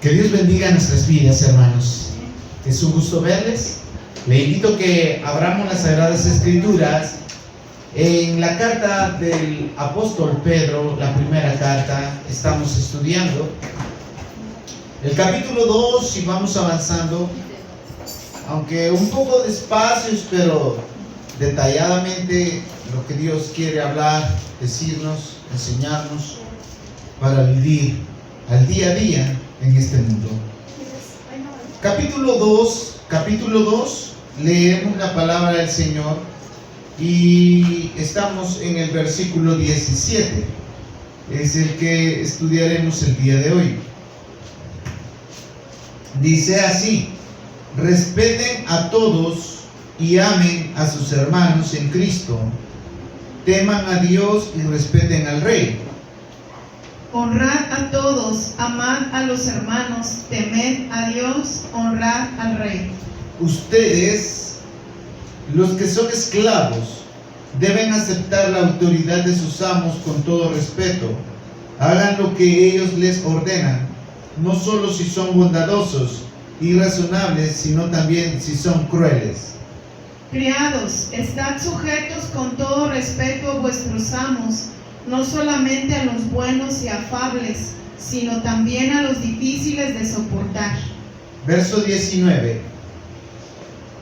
Que Dios bendiga nuestras vidas, hermanos. Es un gusto verles. Le invito a que abramos las Sagradas Escrituras en la carta del apóstol Pedro, la primera carta. Estamos estudiando el capítulo 2 y vamos avanzando, aunque un poco despacio, pero detalladamente lo que Dios quiere hablar, decirnos, enseñarnos para vivir al día a día en este mundo. Capítulo 2, leemos la palabra del Señor y estamos en el versículo 17. Es el que estudiaremos el día de hoy. Dice así: respeten a todos y amen a sus hermanos en Cristo. Teman a Dios y respeten al Rey. Honrad a todos, amad a los hermanos, temed a Dios, honrad al Rey. Ustedes, los que son esclavos, deben aceptar la autoridad de sus amos con todo respeto. Hagan lo que ellos les ordenan, no solo si son bondadosos y razonables, sino también si son crueles. Criados, estad sujetos con todo respeto a vuestros amos, no solamente a los buenos y afables, sino también a los difíciles de soportar. Verso 19.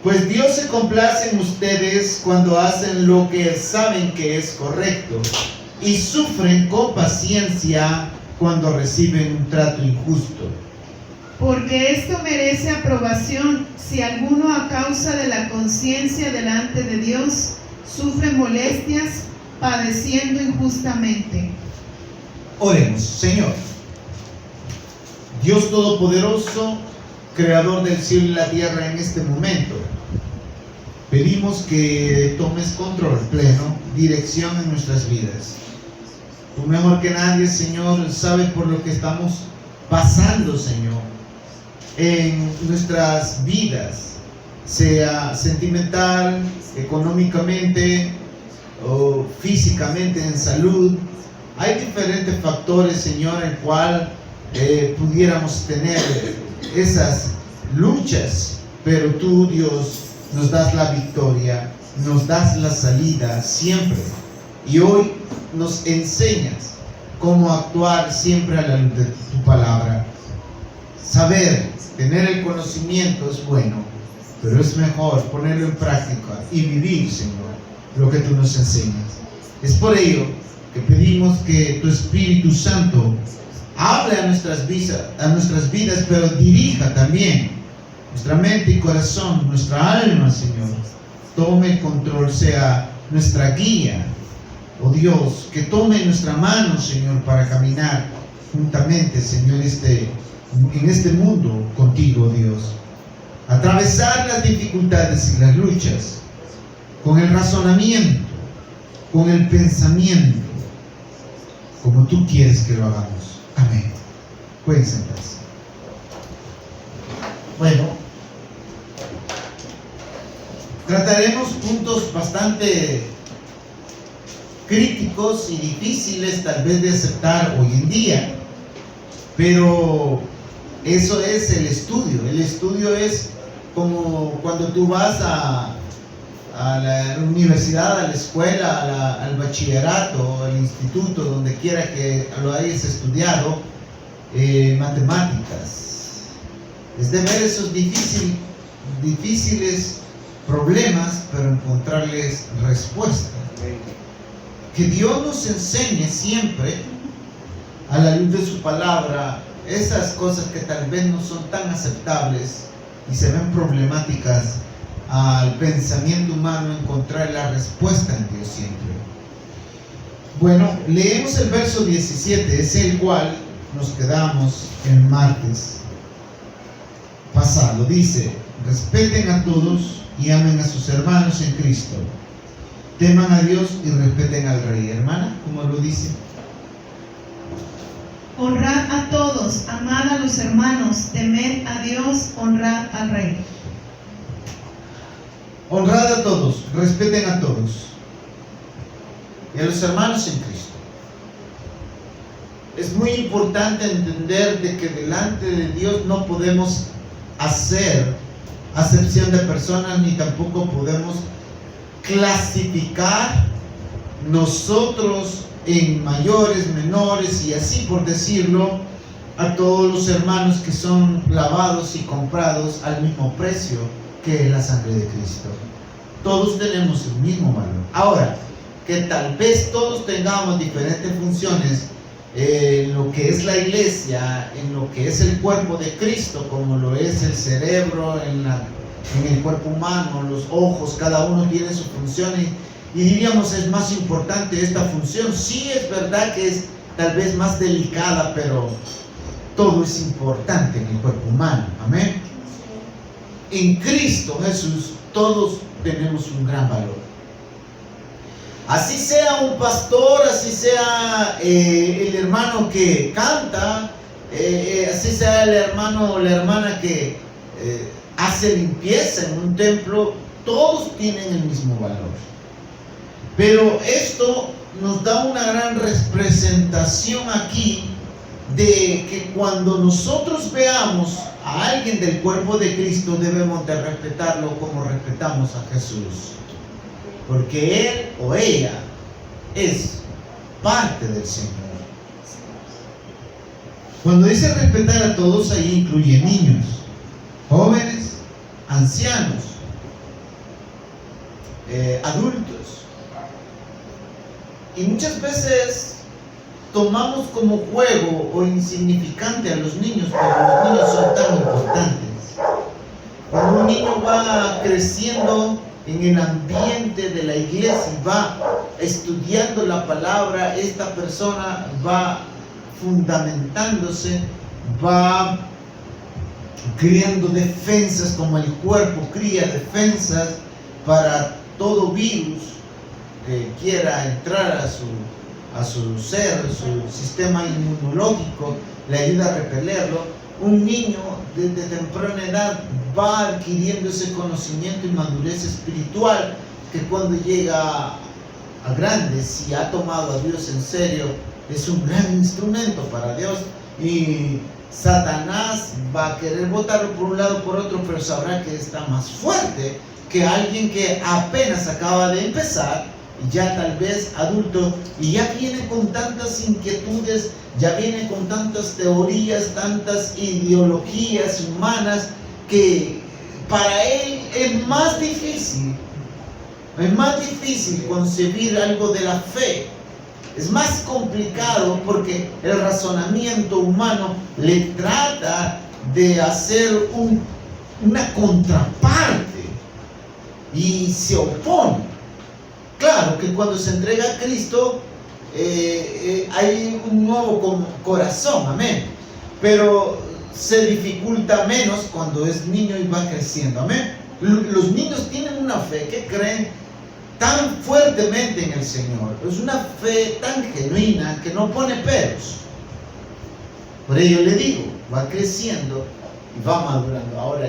Pues Dios se complace en ustedes cuando hacen lo que saben que es correcto y sufren con paciencia cuando reciben un trato injusto. Porque esto merece aprobación si alguno a causa de la conciencia delante de Dios sufre molestias padeciendo injustamente. Oremos. Señor, Dios Todopoderoso, Creador del cielo y la tierra, en este momento pedimos que tomes control pleno, dirección en nuestras vidas. Tú mejor que nadie, Señor, sabes por lo que estamos pasando, Señor, en nuestras vidas, sea sentimental, económicamente o físicamente, en salud. Hay diferentes factores, Señor, en cual pudiéramos tener esas luchas, pero tú, Dios, nos das la victoria, nos das la salida siempre, y hoy nos enseñas cómo actuar siempre a la luz de tu palabra. Saber, tener el conocimiento es bueno, pero es mejor ponerlo en práctica y vivir, Señor, lo que tú nos enseñas. Es por ello que pedimos que tu Espíritu Santo hable a nuestras vidas, pero dirija también nuestra mente y corazón, nuestra alma, Señor. Tome control, sea nuestra guía. Oh Dios, que tome nuestra mano, Señor, para caminar juntamente, Señor, en este mundo contigo, Dios. Atravesar las dificultades y las luchas con el razonamiento, con el pensamiento, como tú quieres que lo hagamos. Amén. Pueden sentarse. Bueno, trataremos puntos bastante críticos y difíciles tal vez de aceptar hoy en día, pero eso es el estudio. El estudio es como cuando tú vas a la universidad, a la escuela, al bachillerato, al instituto, donde quiera que lo hayas estudiado, matemáticas. Es de ver esos difíciles problemas, pero encontrarles respuesta. Que Dios nos enseñe siempre, a la luz de su palabra, esas cosas que tal vez no son tan aceptables y se ven problemáticas al pensamiento humano, encontrar la respuesta en Dios siempre. Bueno, leemos el verso 17, es el cual nos quedamos el martes pasado. Dice: respeten a todos y amen a sus hermanos en Cristo. Teman a Dios y respeten al Rey. Hermana, ¿cómo lo dice? Honrad a todos, amad a los hermanos, temed a Dios, honrad al Rey. Honrad a todos, respeten a todos y a los hermanos en Cristo. es muy importante entender de que delante de Dios no podemos hacer acepción de personas, ni tampoco podemos clasificar nosotros en mayores, menores y así por decirlo, a todos los hermanos que son lavados y comprados al mismo precio que es la sangre de Cristo. Todos tenemos el mismo valor. Ahora, que tal vez todos tengamos diferentes funciones en lo que es la iglesia, en lo que es el cuerpo de Cristo, como lo es el cerebro, en el cuerpo humano, los ojos, cada uno tiene sus funciones, y diríamos es más importante esta función. Sí, es verdad que es tal vez más delicada, pero todo es importante en el cuerpo humano. Amén. En Cristo Jesús todos tenemos un gran valor. Así sea un pastor, así sea el hermano que canta, así sea el hermano o la hermana que hace limpieza en un templo, todos tienen el mismo valor. Pero esto nos da una gran representación aquí de que cuando nosotros veamos a alguien del cuerpo de Cristo, debemos de respetarlo como respetamos a Jesús, porque él o ella es parte del Señor. Cuando dice respetar a todos, ahí incluye niños, jóvenes, ancianos, adultos. Y muchas veces tomamos como juego o insignificante a los niños, pero los niños son tan importantes. Cuando un niño va creciendo en el ambiente de la iglesia y va estudiando la palabra, esta persona va fundamentándose, va creando defensas, como el cuerpo cría defensas para todo virus que quiera entrar a su ser, su sistema inmunológico, le ayuda a repelerlo. Un niño desde temprana edad va adquiriendo ese conocimiento y madurez espiritual que cuando llega a grande, si ha tomado a Dios en serio, es un gran instrumento para Dios. Y Satanás va a querer botarlo por un lado por otro, pero sabrá que está más fuerte que alguien que apenas acaba de empezar, ya tal vez adulto, y ya viene con tantas inquietudes, ya viene con tantas teorías, tantas ideologías humanas, que para él es más difícil concebir algo de la fe. Es más complicado porque el razonamiento humano le trata de hacer una contraparte y se opone. Claro que cuando se entrega a Cristo hay un nuevo corazón, amén. Pero se dificulta menos cuando es niño y va creciendo, amén. Los niños tienen una fe que creen tan fuertemente en el Señor. Es una fe tan genuina que no pone peros. Por ello le digo, va creciendo y va madurando. Ahora,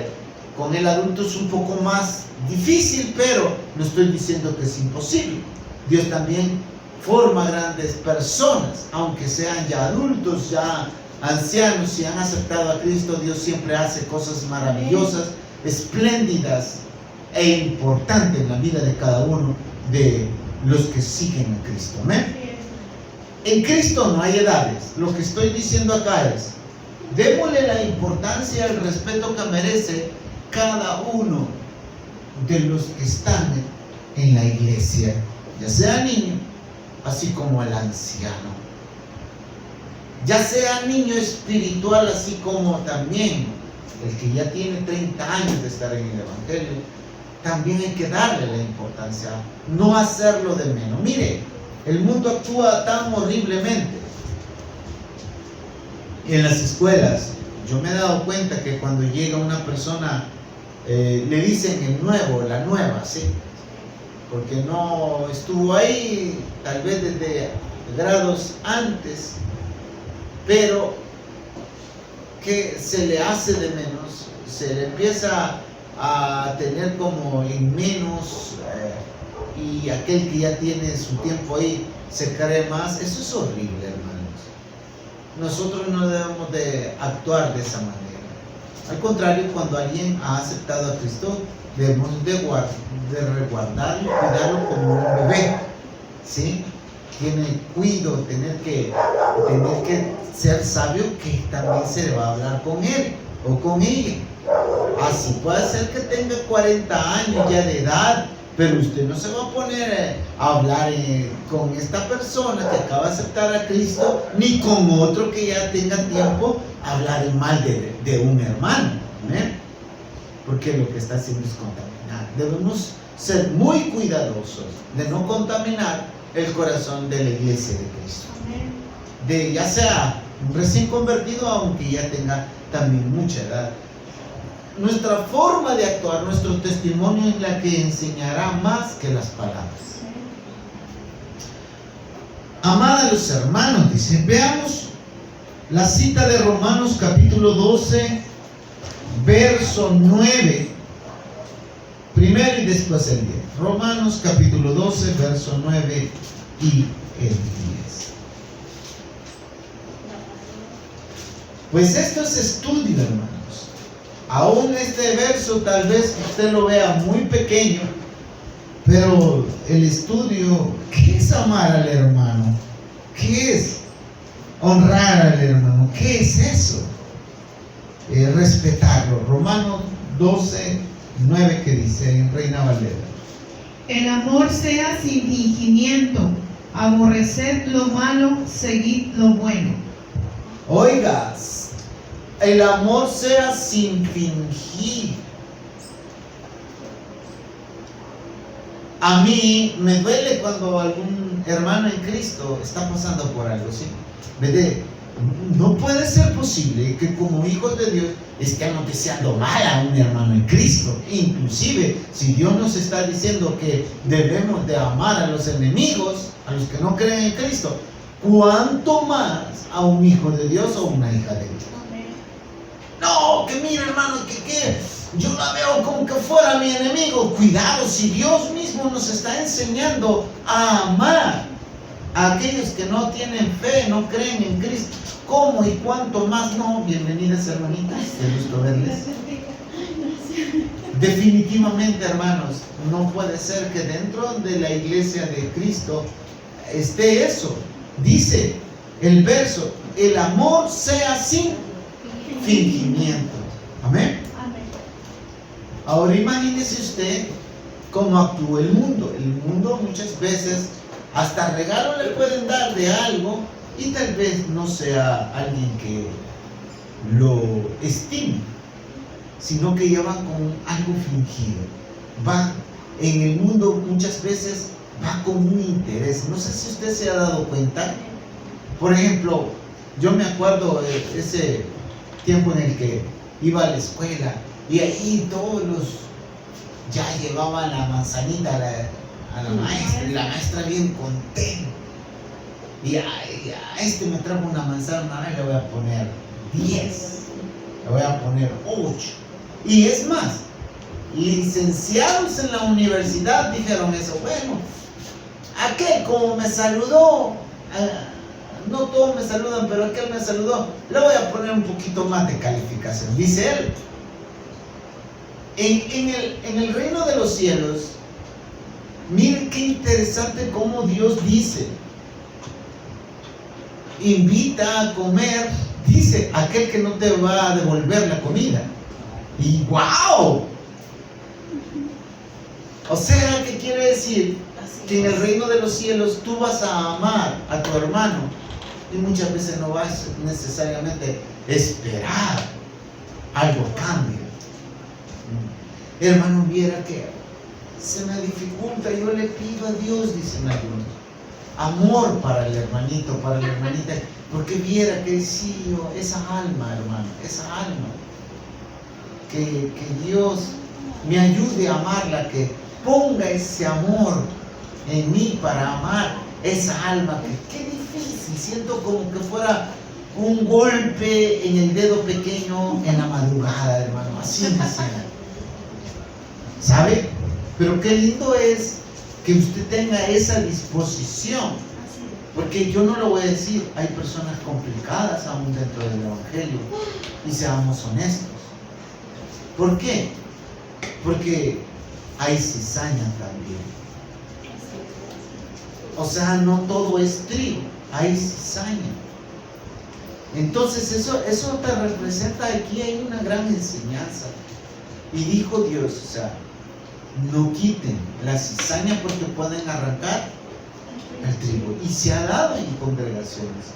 con el adulto es un poco más difícil, pero no estoy diciendo que es imposible. Dios también forma grandes personas, aunque sean ya adultos, ya ancianos, si han aceptado a Cristo. Dios siempre hace cosas maravillosas, espléndidas e importantes en la vida de cada uno de los que siguen a Cristo. Amén. En Cristo no hay edades. Lo que estoy diciendo acá es, démosle la importancia y el respeto que merece cada uno de los que están en la iglesia, ya sea niño, así como el anciano, ya sea niño espiritual, así como también el que ya tiene 30 años de estar en el Evangelio. También hay que darle la importancia, no hacerlo de menos. Mire, el mundo actúa tan horriblemente. En las escuelas, yo me he dado cuenta que cuando llega una persona, le dicen el nuevo, la nueva, ¿sí? Porque no estuvo ahí, tal vez desde grados antes, pero que se le hace de menos, se le empieza a tener como en menos, y aquel que ya tiene su tiempo ahí se cree más. Eso es horrible, hermanos. nosotros no debemos de actuar de esa manera. Al contrario, cuando alguien ha aceptado a Cristo, debemos de resguardarlo, cuidarlo como un bebé, ¿sí? Tiene cuidado, tener que ser sabio, que también se le va a hablar con él o con ella. Así puede ser que tenga 40 años ya de edad, pero usted no se va a poner a hablar con esta persona que acaba de aceptar a Cristo, ni con otro que ya tenga tiempo a hablar mal de un hermano, ¿eh? Porque lo que está haciendo es contaminar. Debemos ser muy cuidadosos de no contaminar el corazón de la iglesia de Cristo. De ya sea un recién convertido, aunque ya tenga también mucha edad. Nuestra forma de actuar, nuestro testimonio es la que enseñará más que las palabras. Amad a los hermanos, dice. Veamos la cita de Romanos capítulo 12, verso 9. Primero y después el 10. Romanos capítulo 12, verso 9 y el 10. Pues esto es estudio, hermanos. Aún este verso tal vez usted lo vea muy pequeño, pero el estudio, ¿qué es amar al hermano? ¿Qué es honrar al hermano? ¿Qué es eso? Respetarlo. Romanos 12, 9, que dice en Reina Valera. El amor sea sin fingimiento, aborreced lo malo, seguid lo bueno. Oigas, el amor sea sin fingir. A mí me duele cuando algún hermano en Cristo está pasando por algo así. No puede ser posible que como hijos de Dios estemos deseando mal a un hermano en Cristo. Inclusive, si Dios nos está diciendo que debemos de amar a los enemigos, a los que no creen en Cristo, ¿cuánto más a un hijo de Dios o una hija de Dios? No, que mira, hermano, que yo la veo como que fuera mi enemigo. Cuidado, si Dios mismo nos está enseñando a amar a aquellos que no tienen fe, no creen en Cristo, ¿cómo y cuánto más no? Bienvenidas, hermanitas, qué gusto verles. Definitivamente, hermanos, no puede ser que dentro de la iglesia de Cristo esté eso. Dice el verso, el amor sea sin fingimiento. Amén. Ahora imagínese usted cómo actúa el mundo. El mundo muchas veces hasta regalo le pueden dar de algo y tal vez no sea alguien que lo estime, sino que llevan con algo fingido. Va en el mundo muchas veces va con un interés. No sé si usted se ha dado cuenta. Por ejemplo, yo me acuerdo de ese tiempo en el que iba a la escuela y ahí todos ya llevaban la manzanita a la maestra, y la maestra bien contenta. Y a este me trajo una manzana, le voy a poner 10, le voy a poner 8. Y es más, licenciados en la universidad dijeron eso. Bueno, aquel como me saludó, no todos me saludan, pero aquel me saludó, le voy a poner un poquito más de calificación. Dice él. En el reino de los cielos, miren qué interesante cómo Dios dice. Invita a comer, dice, aquel que no te va a devolver la comida. Y ¡wow! O sea, ¿qué quiere decir? Que en el reino de los cielos tú vas a amar a tu hermano y muchas veces no vas necesariamente a esperar algo cambie. Hermano, viera que se me dificulta, yo le pido a Dios, dicen algunos, amor para el hermanito, para la hermanita, porque viera que sí, esa alma, hermano, esa alma, que Dios me ayude a amarla, que ponga ese amor en mí para amar esa alma, que qué difícil, siento como que fuera un golpe en el dedo pequeño en la madrugada, hermano, así me siento. ¿Sabe? Pero qué lindo es que usted tenga esa disposición Porque yo no lo voy a decir, hay personas complicadas aún dentro del Evangelio, y seamos honestos. ¿Por qué? Porque hay cizaña también. O sea, no todo es trigo, hay cizaña. Entonces eso te representa, aquí hay una gran enseñanza. Y dijo Dios, o sea, no quiten la cizaña porque pueden arrancar el trigo. Y se ha dado en congregaciones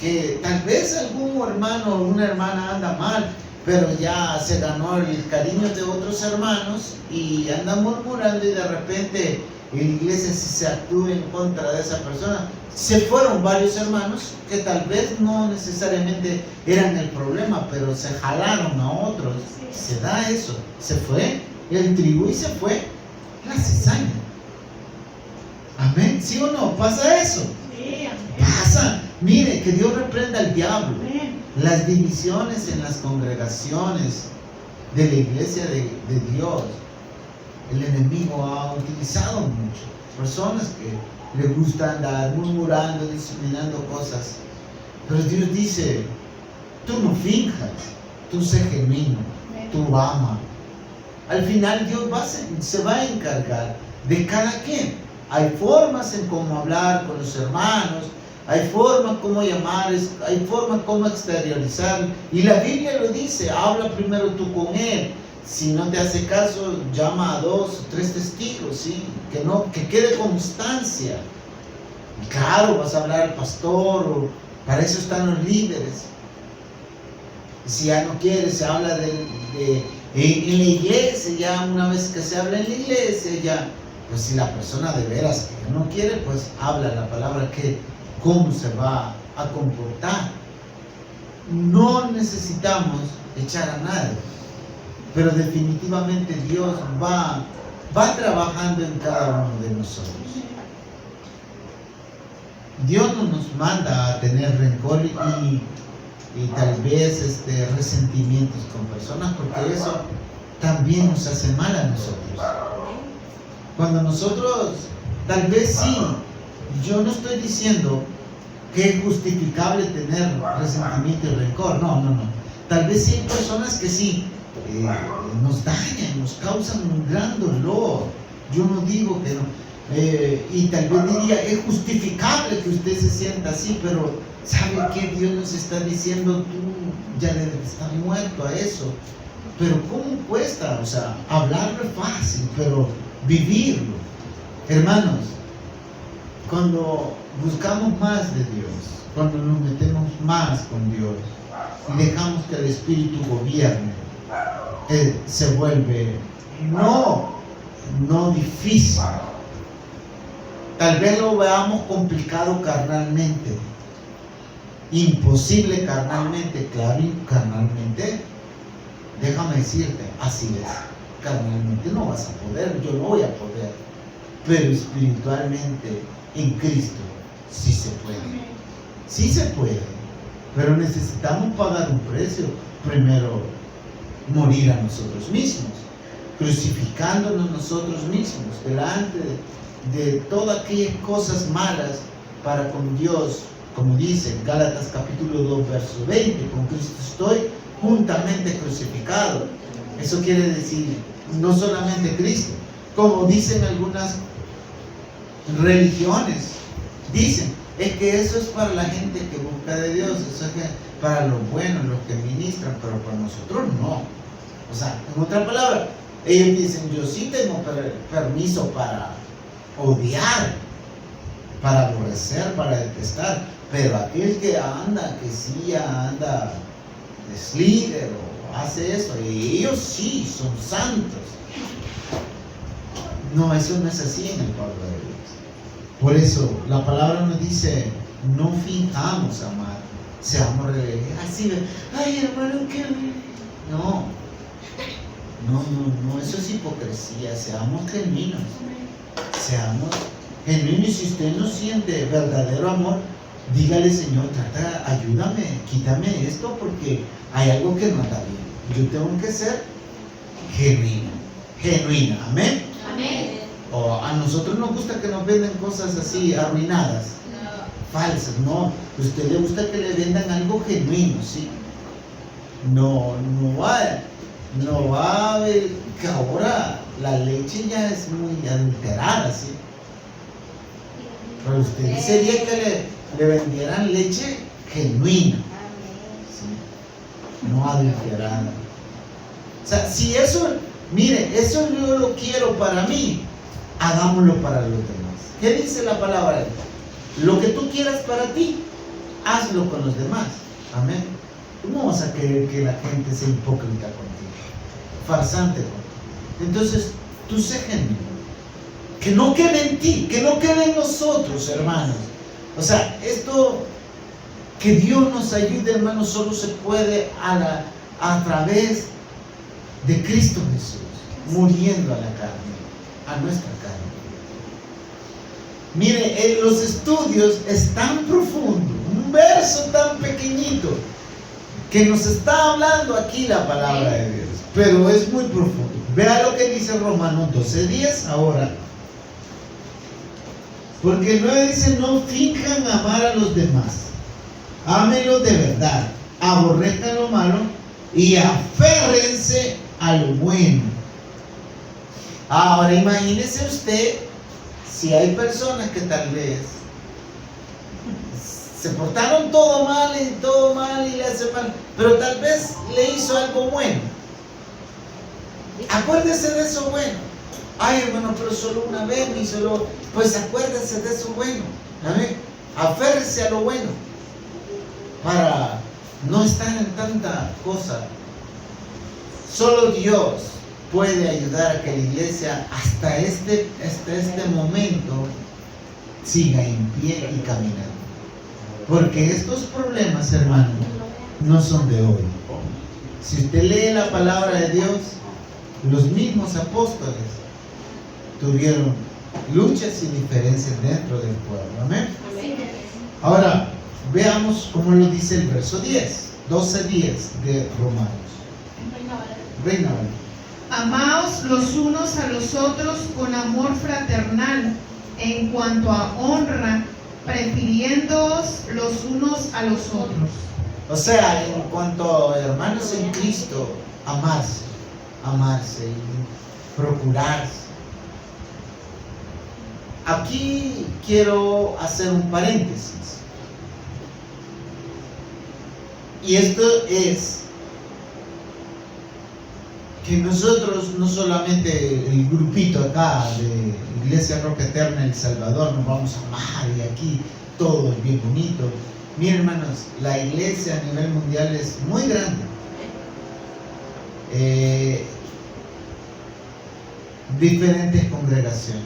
que tal vez algún hermano o una hermana anda mal, pero ya se ganó el cariño de otros hermanos y anda murmurando, y de repente en la iglesia, si se actúa en contra de esa persona, se fueron varios hermanos que tal vez no necesariamente eran el problema, pero se jalaron a otros. Se da eso, se fue el trigo y se fue la cizaña. Amén, ¿sí o no? ¿Pasa eso? Sí, amén. Pasa. Mire, que Dios reprenda al diablo. Amén. Las divisiones en las congregaciones de la iglesia de Dios, el enemigo ha utilizado mucho. Personas que les gusta andar murmurando, disciplinando cosas. Pero Dios dice, tú no finjas, tú sé genuino, tú ama. Al final Dios se va a encargar de cada quien. Hay formas en cómo hablar con los hermanos, hay formas cómo llamar, hay formas cómo exteriorizar. Y la Biblia lo dice, habla primero tú con él. Si no te hace caso, llama a 2 o 3 testigos, ¿sí? Que quede constancia. Y claro, vas a hablar al pastor, o para eso están los líderes. Si ya no quieres, se habla en la iglesia, ya una vez que se habla en la iglesia, ya, pues si la persona de veras que no quiere, pues habla la palabra cómo se va a comportar. No necesitamos echar a nadie, pero definitivamente Dios va trabajando en cada uno de nosotros. Dios no nos manda a tener rencor y tal vez resentimientos con personas, porque eso también nos hace mal a nosotros. Cuando nosotros, tal vez sí, yo no estoy diciendo que es justificable tener resentimiento y rencor, no. Tal vez sí hay personas que sí nos dañan, nos causan un gran dolor. Yo no digo que no. Y tal vez diría, es justificable que usted se sienta así, pero ¿sabe qué? Dios nos está diciendo, tú ya debes estar muerto a eso. Pero ¿cómo cuesta? O sea, hablarlo es fácil, pero vivirlo. Hermanos, cuando buscamos más de Dios, cuando nos metemos más con Dios y dejamos que el Espíritu gobierne, se vuelve no difícil. Tal vez lo veamos complicado carnalmente, imposible carnalmente, claro, carnalmente, déjame decirte, así es, carnalmente no vas a poder, yo no voy a poder, pero espiritualmente en Cristo sí se puede, pero necesitamos pagar un precio. Primero, morir a nosotros mismos, crucificándonos nosotros mismos delante de todas aquellas cosas malas para con Dios, como dice Gálatas capítulo 2 verso 20, con Cristo estoy juntamente crucificado. Eso quiere decir no solamente Cristo, como dicen algunas religiones, dicen, es que eso es para la gente que busca de Dios, eso es para los buenos, los que ministran, pero para nosotros no. O sea, en otra palabra, ellos dicen, yo sí tengo permiso para odiar, para aborrecer, para detestar, pero aquel que sí anda, es líder o hace eso, y ellos sí son santos. No, eso no es así en el pueblo de Dios. Por eso la palabra nos dice, no fijamos amar, seamos rebeldes. Así de, ay hermano, que no, eso es hipocresía. Seamos genuinos. Y si usted no siente verdadero amor, dígale, Señor, ayúdame, quítame esto porque hay algo que no está bien. Yo tengo que ser genuina, amén. Amén. O a nosotros nos gusta que nos venden cosas así arruinadas. falsas. No, a usted le gusta que le vendan algo genuino, ¿sí? No va a ver que ahora la leche ya es muy adulterada, ¿sí? Pero usted sería que le vendieran leche genuina, ¿sí? No adulterada. O sea, si eso, mire, eso yo lo quiero para mí, hagámoslo para los demás. ¿Qué dice la palabra? Lo que tú quieras para ti, hazlo con los demás. Amén. Tú no vas a querer que la gente sea hipócrita contigo, farsante contigo. Entonces, tú sé genuino. Que no quede en ti, que no quede en nosotros, hermanos. O sea, esto, que Dios nos ayude, hermanos, solo se puede a través de Cristo Jesús, muriendo a la carne, a nuestra carne. Mire, los estudios es tan profundo, un verso tan pequeñito, que nos está hablando aquí la palabra de Dios, pero es muy profundo. Vea lo que dice Romanos 12:10 ahora. Porque el 9 dice: no finjan amar a los demás, ámenlos de verdad, aborrezcan lo malo y aférrense a lo bueno. Ahora imagínese usted si hay personas que tal vez se portaron todo mal y le hace mal, pero tal vez le hizo algo bueno. Acuérdese de eso bueno. Ay, hermano, pero solo una vez me hizo pues acuérdese de eso bueno. Amén. Aférrese a lo bueno para no estar en tanta cosa. Solo Dios puede ayudar a que la iglesia hasta este momento siga en pie y caminando. Porque estos problemas, hermano, no son de hoy. Si usted lee la palabra de Dios, los mismos apóstoles tuvieron luchas y diferencias dentro del pueblo. Amén. Ahora, veamos cómo lo dice el verso 10, 12:10 de Romanos. Reina Valera. Amaos los unos a los otros con amor fraternal, en cuanto a honra, prefiriéndoos los unos a los otros. O sea, en cuanto a hermanos en Cristo, amarse y procurarse. Aquí quiero hacer un paréntesis. Y esto es que nosotros, no solamente el grupito acá de Iglesia Roca Eterna El Salvador, nos vamos a amar y aquí todo es bien bonito. Miren, hermanos, la iglesia a nivel mundial es muy grande. Diferentes congregaciones.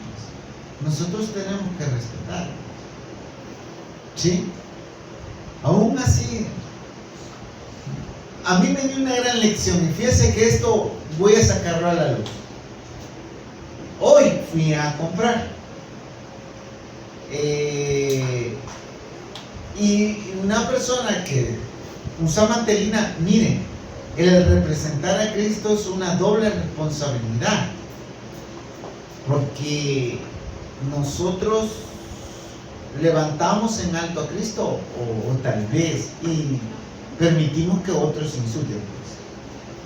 Nosotros tenemos que respetar. ¿Sí? Aún así, a mí me dio una gran lección. Y fíjese que esto voy a sacarlo a la luz. Hoy fui a comprar. Y una persona que usa mantelina, miren, el representar a Cristo es una doble responsabilidad. Porque nosotros levantamos en alto a Cristo o tal vez y permitimos que otros insulten.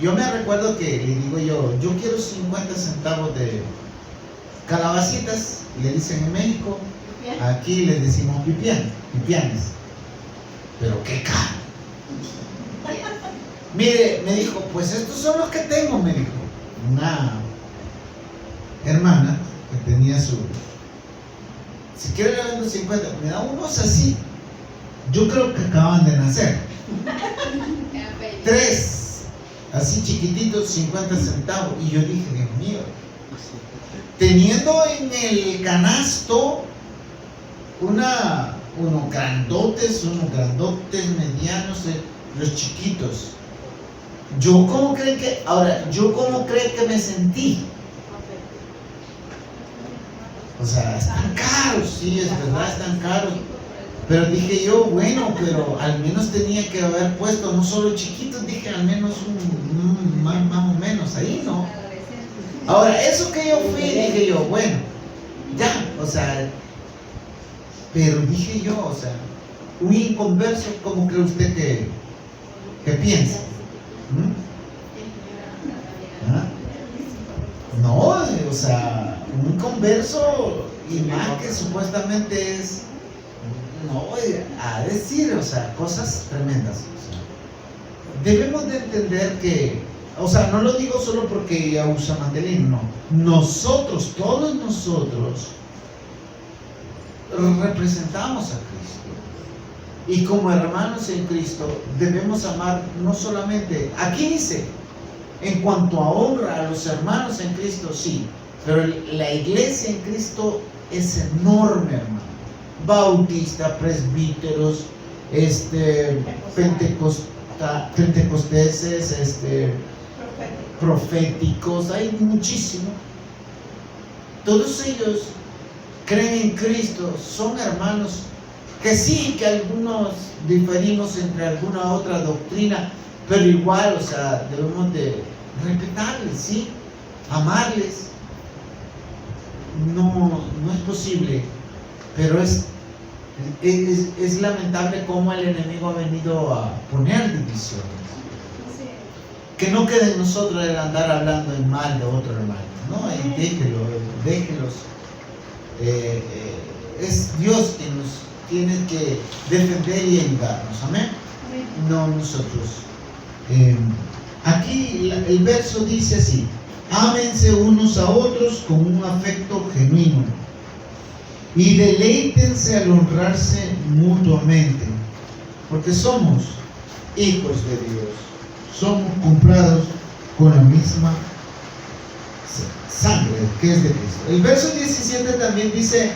Yo me recuerdo que le digo yo quiero 50 centavos de calabacitas, le dicen en México, aquí les decimos pipianes, pero qué caro. Mire, me dijo, pues estos son los que tengo, me dijo una hermana que tenía si quiere le vendo 50, me da unos así, yo creo que acaban de nacer, 3 así chiquititos, 50 centavos, y yo dije, Dios mío, teniendo en el canasto unos grandotes, medianos, los chiquitos. ¿Cómo cree que me sentí? O sea, están caros, sí, es verdad, están caros. Pero dije yo, bueno, pero al menos tenía que haber puesto no solo chiquitos, dije al menos más o menos ahí, ¿no? Ahora, eso que yo fui, dije yo, bueno, ya, o sea, Pero dije yo, o sea, un inconverso, ¿cómo cree usted que piensa? ¿Ah? No, o sea, un converso, y más que supuestamente es, no, a decir, o sea, cosas tremendas. O sea, debemos de entender que, o sea, no lo digo solo porque ella usa mantelino, no. Nosotros, todos nosotros, representamos a Cristo. Y como hermanos en Cristo, debemos amar no solamente, aquí dice, en cuanto a honra a los hermanos en Cristo, sí, pero la iglesia en Cristo es enorme, hermano. Bautista, presbíteros, pentecosteses, proféticos, hay muchísimo. Todos ellos creen en Cristo, son hermanos, que sí, que algunos diferimos entre alguna otra doctrina, pero igual, o sea, debemos de respetarles, sí, amarles. No es posible, pero es lamentable cómo el enemigo ha venido a poner divisiones. Que no quede en nosotros el andar hablando en mal de otro hermano, no, déjelos. Es Dios quien nos tiene que defender y ayudarnos, amén. No nosotros. Aquí el verso dice así: ámense unos a otros con un afecto genuino y deleítense al honrarse mutuamente, porque somos hijos de Dios, somos comprados con la misma sangre que es de Cristo. El verso 17 también dice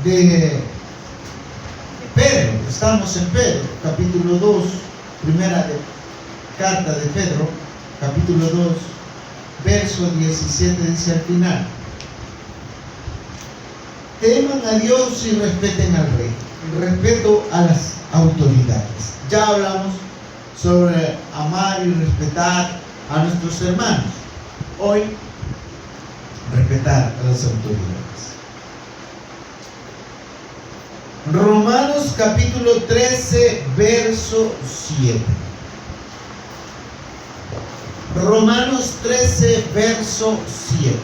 de Pedro, estamos en Pedro, capítulo 2, primera carta de Pedro, capítulo 2, verso 17, dice al final: teman a Dios y respeten al rey. Respeto a las autoridades. Ya hablamos sobre amar y respetar a nuestros hermanos. Hoy, respetar a las autoridades. Romanos capítulo 13, verso 7. Romanos 13, verso 7.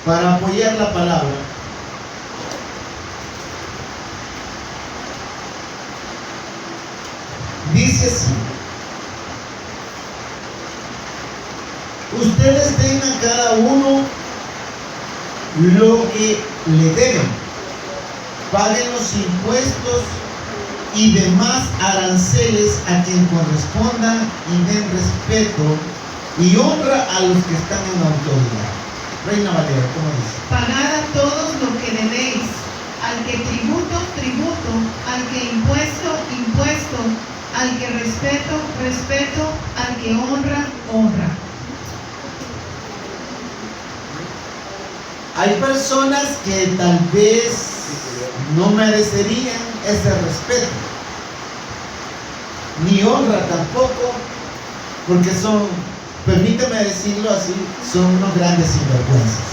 Para apoyar la palabra, dice así: ustedes den a cada uno lo que le deben, paguen los impuestos y demás aranceles a quien correspondan y den respeto y honra a los que están en autoridad. Reina Valera, ¿cómo dice? Pagad a todos lo que debéis, al que tributo, tributo, al que impuesto, impuesto, al que respeto, respeto, al que honra, honra. Hay personas que tal vez no merecerían ese respeto, ni honra tampoco, porque son, permíteme decirlo así, son unos grandes sinvergüenzas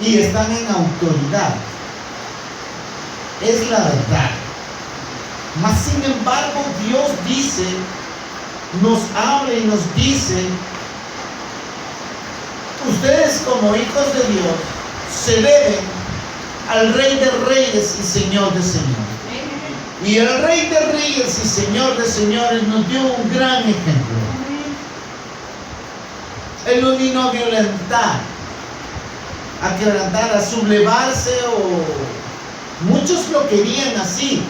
y están en autoridad. Es la verdad. Mas sin embargo, Dios dice, nos habla y nos dice: ustedes como hijos de Dios se deben al Rey de Reyes y Señor de Señores. Y el Rey de Reyes y Señor de Señores nos dio un gran ejemplo. Él no vino a violentar, a quebrantar, a sublevarse, o muchos lo querían así,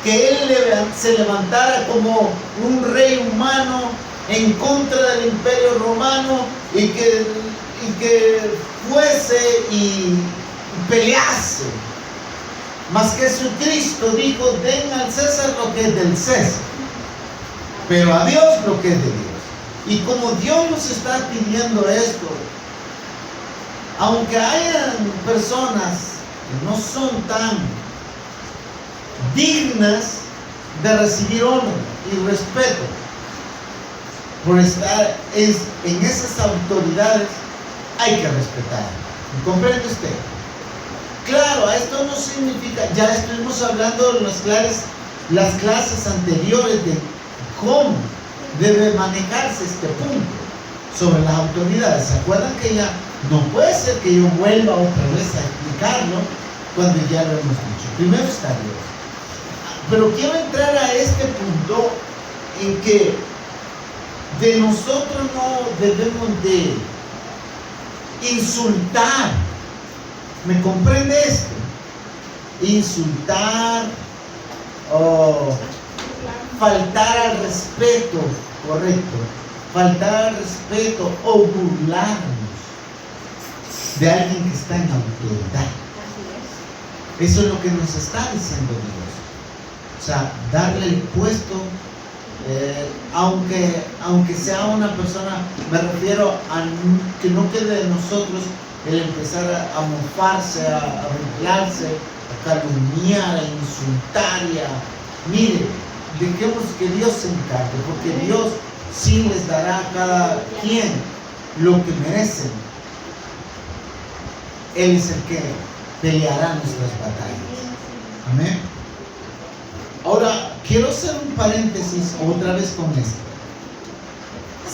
que Él se levantara como un rey humano en contra del imperio romano y que fuese y pelease. Mas Jesucristo dijo: den al César lo que es del César, pero a Dios lo que es de Dios. Y como Dios nos está pidiendo esto, aunque hayan personas que no son tan dignas de recibir honra y respeto, por estar en esas autoridades, hay que respetar. ¿Me comprende usted? Claro, esto no significa, ya estuvimos hablando en las clases anteriores de cómo debe manejarse este punto sobre las autoridades. ¿Se acuerdan que ya no puede ser que yo vuelva otra vez a explicarlo cuando ya lo hemos dicho? Primero está Dios. Pero quiero entrar a este punto en que de nosotros no debemos de insultar. ¿Me comprende esto? Insultar o faltar al respeto, correcto. Faltar al respeto o burlarnos de alguien que está en autoridad. Eso es lo que nos está diciendo Dios. O sea, darle el puesto, aunque sea una persona, me refiero a que no quede de nosotros el empezar a mofarse, a burlarse, a calumniar, a insultar mire, dejemos que Dios se encargue, porque Dios sí les dará a cada quien lo que merecen. Él es el que peleará nuestras batallas. Amén. Ahora, quiero hacer un paréntesis otra vez con esto.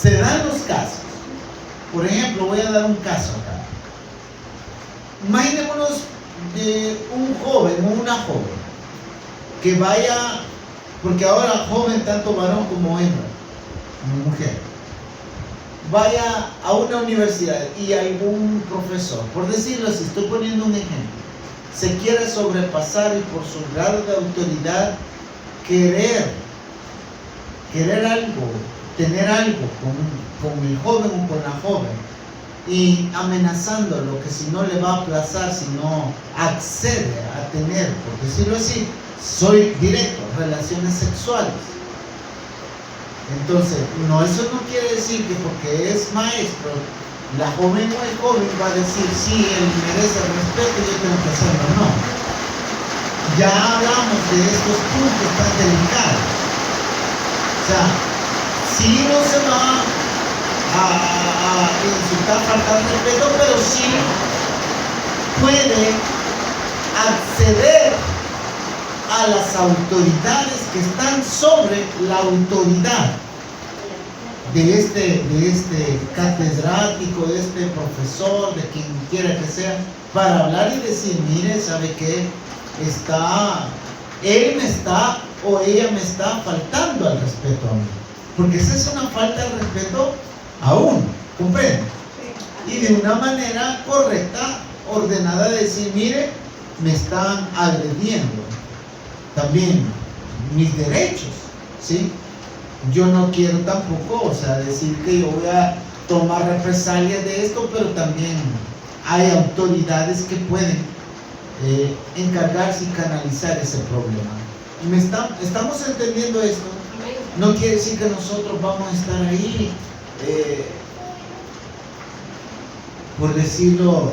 Se dan los casos. Por ejemplo, voy a dar un caso acá. Imaginémonos de un joven o una joven que vaya, porque ahora joven tanto varón como hembra, como mujer, vaya a una universidad y algún profesor, por decirlo así, estoy poniendo un ejemplo, se quiere sobrepasar y por su grado de autoridad querer algo, tener algo con el joven o con la joven, y amenazándolo que si no le va a aplazar, si no accede a tener, por decirlo así, soy directo, relaciones sexuales. Entonces, eso no quiere decir que porque es maestro, la joven o el joven va a decir, sí, él merece el respeto y yo tengo que hacerlo. No. Ya hablamos de estos puntos tan delicados. O sea, si no se va a insultar, faltar respeto, pero sí puede acceder a las autoridades que están sobre la autoridad de este catedrático, de este profesor, de quien quiera que sea, para hablar y decir, mire, ¿sabe qué? Él me está o ella me está faltando al respeto a mí. Porque esa es una falta de respeto a uno, ¿comprende? Y de una manera correcta, ordenada, de decir, mire, me están agrediendo también mis derechos, ¿sí? Yo no quiero tampoco, o sea, decir que yo voy a tomar represalias de esto, pero también hay autoridades que pueden encargarse y canalizar ese problema. ¿Y estamos entendiendo esto? No quiere decir que nosotros vamos a estar ahí, por decirlo,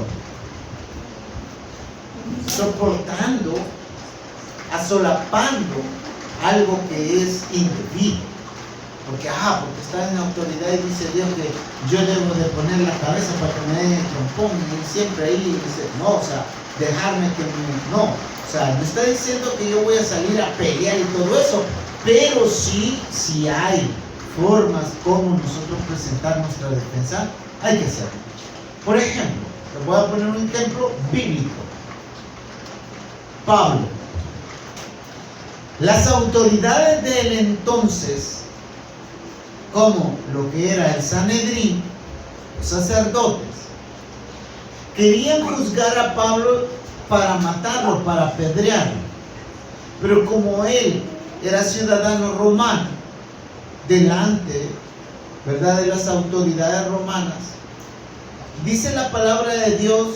soportando, asolapando algo que es indebido. Porque está en la autoridad y dice Dios que yo debo de poner la cabeza para que me den el trompón y siempre ahí dice, no, o sea, dejarme que no, o sea, no está diciendo que yo voy a salir a pelear y todo eso, pero sí hay formas como nosotros presentar nuestra defensa, hay que hacerlo. Por ejemplo, les voy a poner un ejemplo bíblico. Pablo. Las autoridades de él entonces, como lo que era el Sanedrín, los sacerdotes, querían juzgar a Pablo para matarlo, para apedrearlo. Pero como él era ciudadano romano, delante, ¿verdad?, de las autoridades romanas, dice la palabra de Dios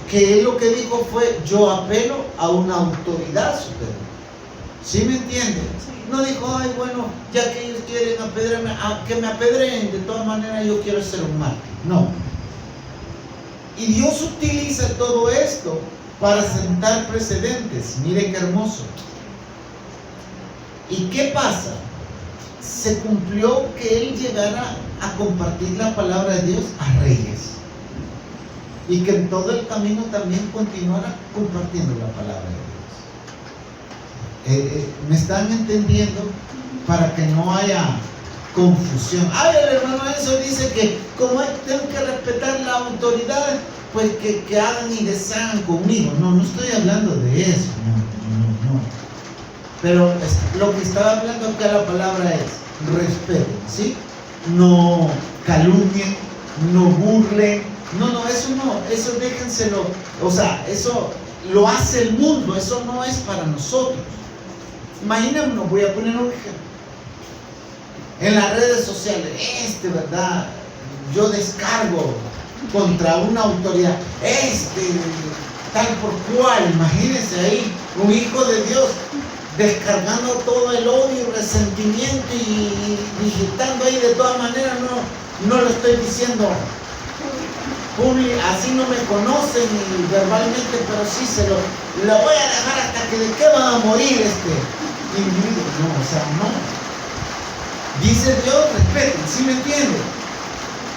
que él lo que dijo fue, yo apelo a una autoridad superior. ¿Sí me entienden? No dijo, ay, bueno, ya que ellos quieren apedrearme, que me apedreen, de todas maneras yo quiero ser un mártir. No. Y Dios utiliza todo esto para sentar precedentes. Mire qué hermoso. ¿Y qué pasa? se cumplió que él llegara a compartir la palabra de Dios a reyes y que en todo el camino también continuara compartiendo la palabra de Dios. ¿Me están entendiendo? Para que no haya confusión. Ay, el hermano eso dice que como tengo que respetar la autoridad, pues que hagan y deshagan conmigo. No estoy hablando de eso, no. Pero lo que estaba hablando acá la palabra es respeto, ¿sí? No calumnien, no burlen, eso déjenselo, o sea, eso lo hace el mundo, eso no es para nosotros. Imaginémonos, voy a poner un ejemplo. En las redes sociales, ¿verdad? Yo descargo contra una autoridad, tal por cual, imagínense ahí, un hijo de Dios descargando todo el odio, resentimiento y digitando ahí de todas maneras, no lo estoy diciendo así, no me conocen y verbalmente, pero sí lo voy a dejar hasta que de qué van a morir individuo. No. Dice Dios, respeten, ¿sí me entienden?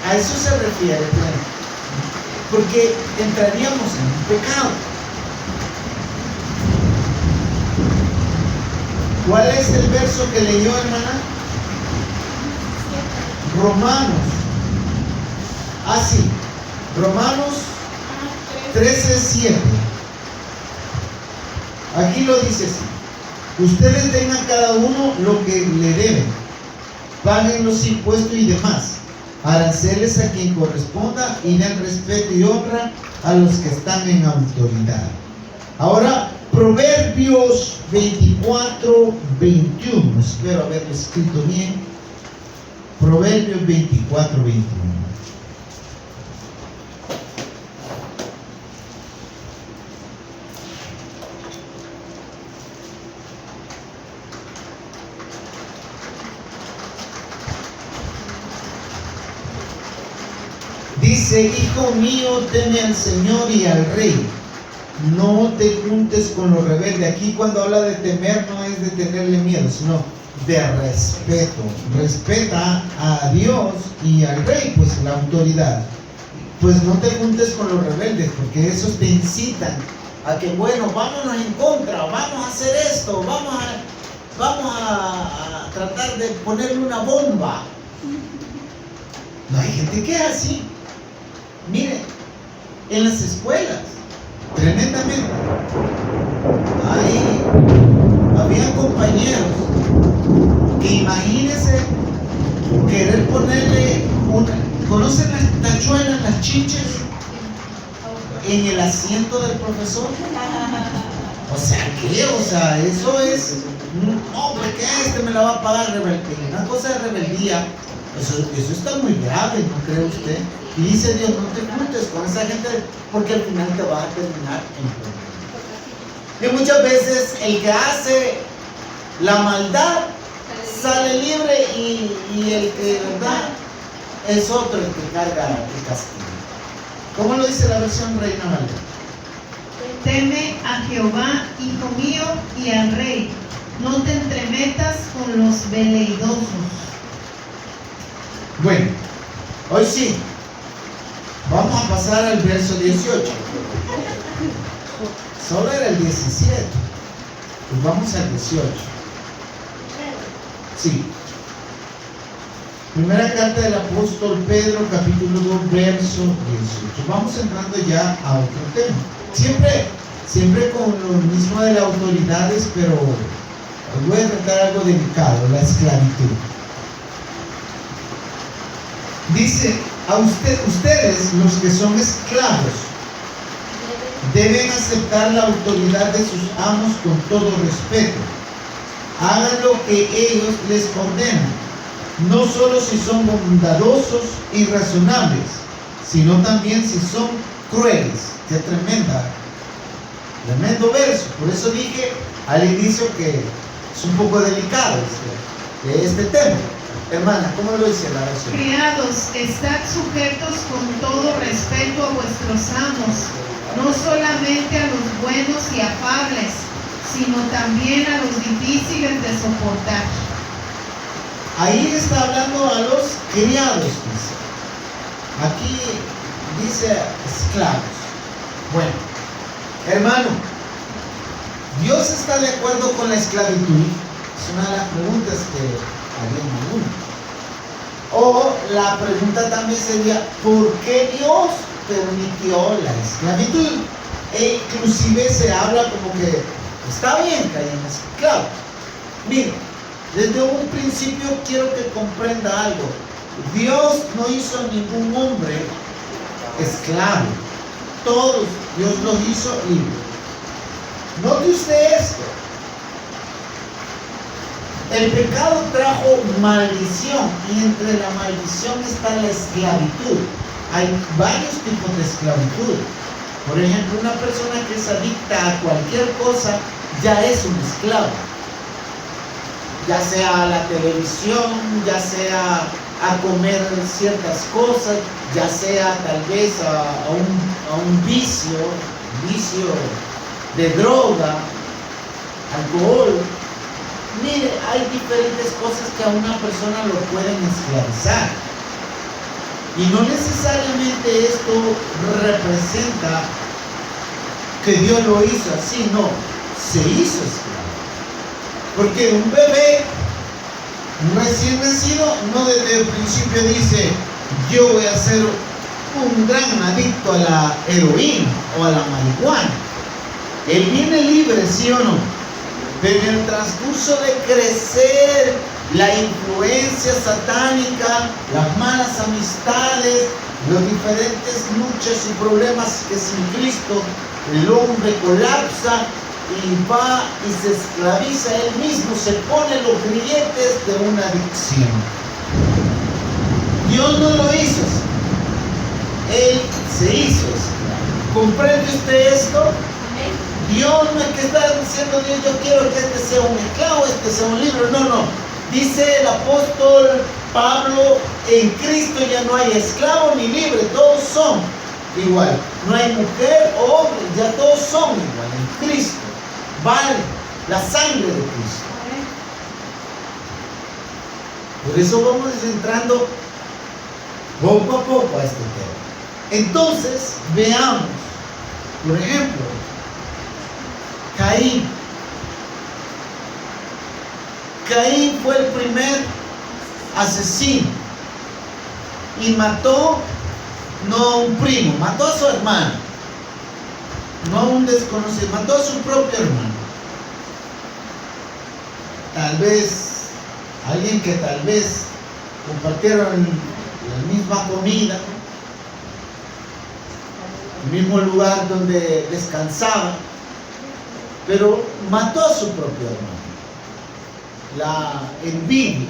A eso se refiere, porque entraríamos en un pecado. ¿Cuál es el verso que leyó, hermana? Romanos. Sí. Romanos 13:7. Aquí lo dice así: ustedes den a cada uno lo que le deben, paguen los impuestos y demás, aranceles a quien corresponda y den respeto y honra a los que están en autoridad. Ahora, Proverbios 24:21, espero haberlo escrito bien. Proverbios 24:21. Dice: hijo mío, teme al Señor y al Rey. No te juntes con los rebeldes. Aquí cuando habla de temer no es de tenerle miedo, sino de respeto. Respeta a Dios y al Rey, pues la autoridad. Pues no te juntes con los rebeldes, porque esos te incitan a que, bueno, vámonos en contra, vamos a hacer esto, vamos a tratar de ponerle una bomba. No, hay gente que es así. Miren, en las escuelas, tremendamente, ahí había compañeros que, imagínense, querer ponerle ¿conocen las tachuelas, las chinches en el asiento del profesor? O sea, ¿qué? O sea, eso es, no, porque me la va a pagar rebeldía. Una cosa de rebeldía, eso está muy grave, ¿no cree usted? Y dice Dios: no te juntes con esa gente, porque al final te vas a terminar en problema. Y muchas veces el que hace la maldad sale libre y el que, ¿verdad?, es otro el que carga el castigo. ¿Cómo lo dice la versión Reina Valera? Teme a Jehová, hijo mío, y al Rey. No te entremetas con los veleidosos. Bueno, hoy sí. Vamos a pasar al verso 18. Solo era el 17. Pues vamos al 18. Sí. Primera carta del apóstol Pedro, capítulo 2, verso 18. Vamos entrando ya a otro tema. Siempre con lo mismo de las autoridades, pero voy a tratar algo delicado: la esclavitud. Dice: a ustedes, los que son esclavos, deben aceptar la autoridad de sus amos con todo respeto. Hagan lo que ellos les ordenan, no solo si son bondadosos y razonables, sino también si son crueles. Qué tremendo verso. Por eso dije al inicio que es un poco delicado este tema. Hermana, ¿cómo lo dice la versión? Criados, estad sujetos con todo respeto a vuestros amos, no solamente a los buenos y afables, sino también a los difíciles de soportar. Ahí está hablando a los criados, dice. Aquí dice esclavos. Bueno, hermano, ¿Dios está de acuerdo con la esclavitud? Es una de las preguntas que haría uno. O la pregunta también sería, ¿por qué Dios permitió la esclavitud? E inclusive se habla como que está bien que hayan esclavos. Mire, desde un principio quiero que comprenda algo. Dios no hizo a ningún hombre esclavo. Todos Dios los hizo libres. Note usted esto. El pecado trajo maldición y entre la maldición está la esclavitud. Hay varios tipos de esclavitud. Por ejemplo, una persona que es adicta a cualquier cosa ya es un esclavo. Ya sea a la televisión, ya sea a comer ciertas cosas, ya sea tal vez a un vicio de droga, alcohol. Mire, hay diferentes cosas que a una persona lo pueden esclavizar. Y no necesariamente esto representa que Dios lo hizo así, no, se hizo esclavo. Porque un bebé recién nacido no desde el principio dice, yo voy a ser un gran adicto a la heroína o a la marihuana. Él viene libre, ¿sí o no? Pero en el transcurso de crecer, la influencia satánica, las malas amistades, las diferentes luchas y problemas que sin Cristo el hombre colapsa y va y se esclaviza él mismo, se pone los grilletes de una adicción. Dios no lo hizo así. Él se hizo así. ¿Comprende usted esto? Dios no es que está diciendo Dios, yo quiero que este sea un esclavo, este sea un libre. No, no. Dice el apóstol Pablo, en Cristo ya no hay esclavo ni libre, todos son igual. No hay mujer o hombre, ya todos son igual. En Cristo vale la sangre de Cristo. Por eso vamos entrando poco a poco a este tema. Entonces, veamos, por ejemplo, Caín. Caín fue el primer asesino y mató no a un primo, mató a su hermano, no a un desconocido, mató a su propio hermano. Tal vez alguien que tal vez compartieron la misma comida, el mismo lugar donde descansaba, pero mató a su propio hermano. La envidia,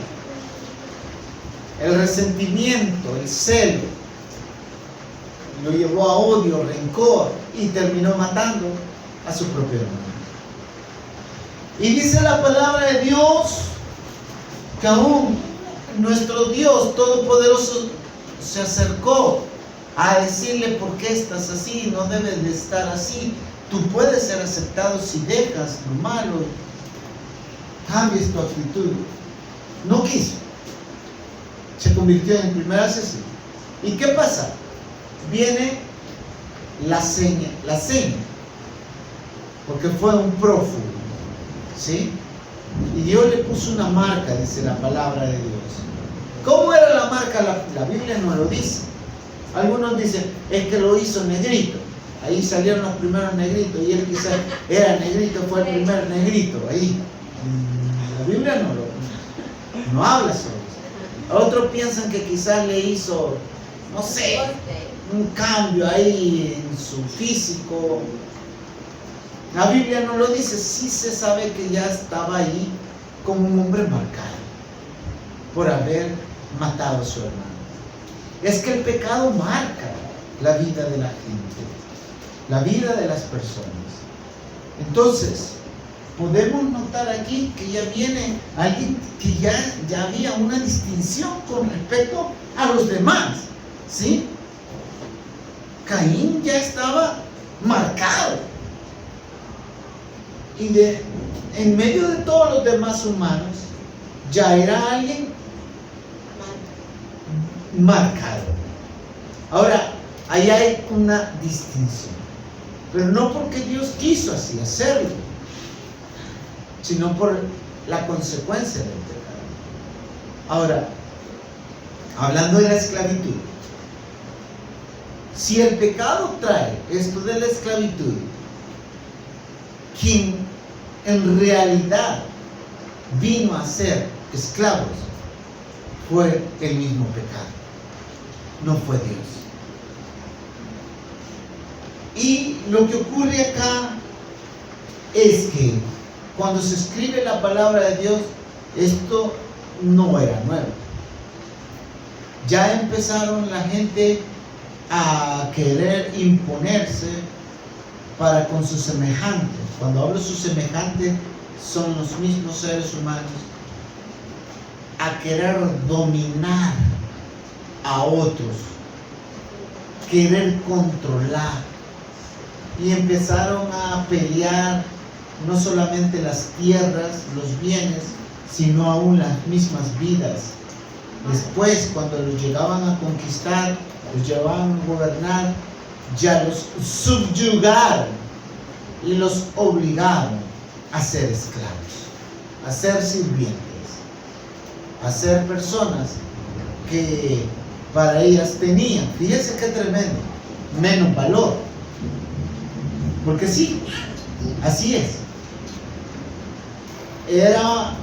el resentimiento, el celo, lo llevó a odio, rencor y terminó matando a su propio hermano. Y dice la palabra de Dios que aún nuestro Dios Todopoderoso se acercó a decirle: ¿por qué estás así? No debes de estar así. Tú puedes ser aceptado si dejas lo malo, cambies tu actitud. No quiso. Se convirtió en el primer asesino. ¿Y qué pasa? Viene la seña, porque fue un prófugo, ¿sí? Y Dios le puso una marca, dice la palabra de Dios. ¿Cómo era la marca? La Biblia no lo dice. Algunos dicen, es que lo hizo negrito. Ahí salieron los primeros negritos y él quizás era negrito, fue el primer negrito. Ahí. La Biblia no habla sobre eso. Otros piensan que quizás le hizo, no sé, un cambio ahí en su físico. La Biblia no lo dice. Sí se sabe que ya estaba ahí como un hombre marcado por haber matado a su hermano. Es que el pecado marca la vida de la gente, la vida de las personas. Entonces, podemos notar aquí que ya viene alguien que ya había una distinción con respecto a los demás, ¿sí? Caín ya estaba marcado. Y en medio de todos los demás humanos, ya era alguien marcado. Ahora, ahí hay una distinción, pero no porque Dios quiso así hacerlo, sino por la consecuencia del pecado. Ahora, hablando de la esclavitud, si el pecado trae esto de la esclavitud, quien en realidad vino a ser esclavos fue el mismo pecado, no fue Dios. Y lo que ocurre acá es que cuando se escribe la palabra de Dios, esto no era nuevo. Ya empezaron la gente a querer imponerse para con sus semejantes. Cuando hablo de sus semejantes, son los mismos seres humanos, a querer dominar a otros, querer controlar, y empezaron a pelear no solamente las tierras, los bienes, sino aún las mismas vidas. Después, cuando los llegaban a conquistar, los llevaban a gobernar, ya los subyugaron y los obligaron a ser esclavos, a ser sirvientes, a ser personas que para ellas tenían, fíjense qué tremendo, menos valor. Porque sí, así es. Era